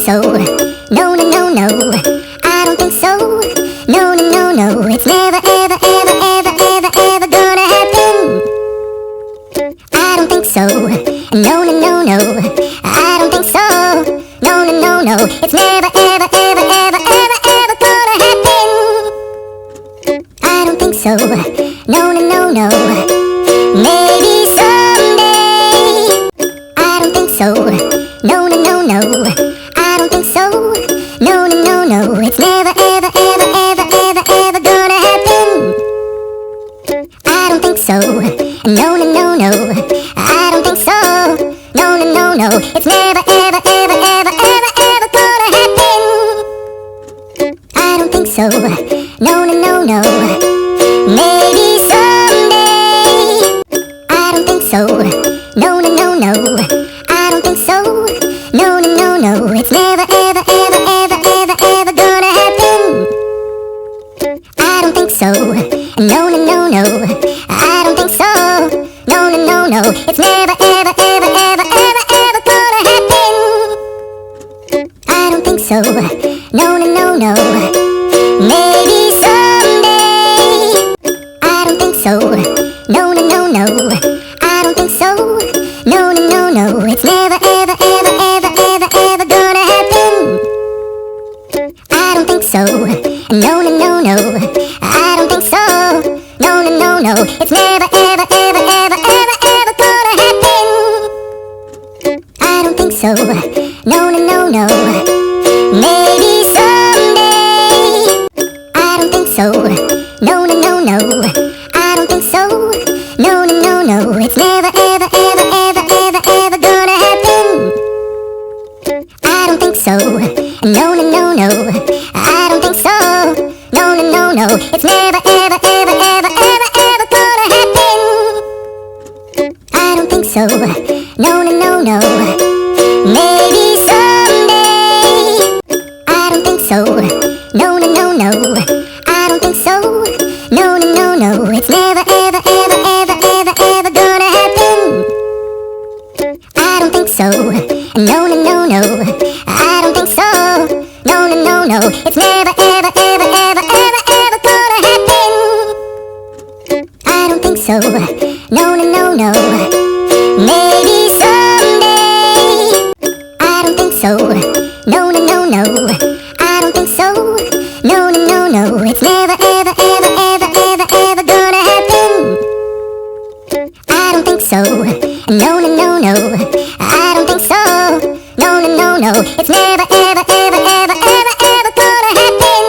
so. No, no, no, no. I don't think so. No, no, no, no. It's never, ever, ever, ever, ever, ever gonna happen. I don't think so. No, no, no, no. I don't think so. No, no, no, no. It's never, ever, ever, ever, ever, ever gonna happen. I don't think so. No, no, no, no. Maybe someday. I don't think so. No, no, no, no. I don't think so. No, no, no, no. It's never, ever, ever, ever, ever, ever gonna happen. I don't think so. No, no, no, no. I don't think so. No, no, no, no. It's never, ever, ever, ever, ever, ever gonna happen. I don't think so. No, no, no, no. Maybe someday. I don't think so. No, no, no, no. I don't think so. No, no, no, no. It's never, ever, ever, ever, ever, ever gonna happen. I don't think so. No, no, no, no. I don't think so. No, no, no, no. It's never, ever, ever, ever, ever, ever gonna happen. I don't think so. No, no, no, no. Maybe someday. I don't think so. No, no, no, no. I don't think so. No, no, no, no. It's never, ever, ever, ever, ever, ever gonna happen. I don't think so. No, no, no, no. I don't think so. No, no, no, no. It's never, ever, ever, ever, ever, ever gonna happen. I don't think so. No, no, no, no. Maybe someday. I don't think so. No, no, no, no. I don't think so. No, no, no, no. It's never, ever, ever, ever, ever, ever gonna happen. I don't think so. No, no, no, no. I don't think so. No, no, no, no. It's never, ever, ever, ever, ever, ever gonna happen. I don't think so. No, no, no, no. Maybe someday. I don't think so. No, no, no, no. I don't think so. No, no, no, no. It's never, ever, ever, ever, ever, ever gonna happen. I don't think so. No, no, no, no. I don't think so. No, no, no, no. It's never, ever, ever, ever, ever, ever gonna happen. I don't think so. No, no, no, no. Maybe someday. I don't think so. No, no, no, no. I don't think so. No, no, no, no. It's never, ever, ever, ever, ever, ever gonna happen. I don't think so. No, no, no, no. I don't think so. No, no, no, no. It's never, ever, ever, ever, ever, ever gonna happen.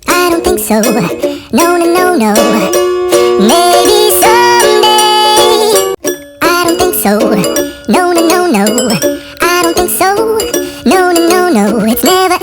I don't think so. No, no, no, no. Maybe someday. I don't think so. No, no, no, no. I don't think so. No, no, no, no. It's never,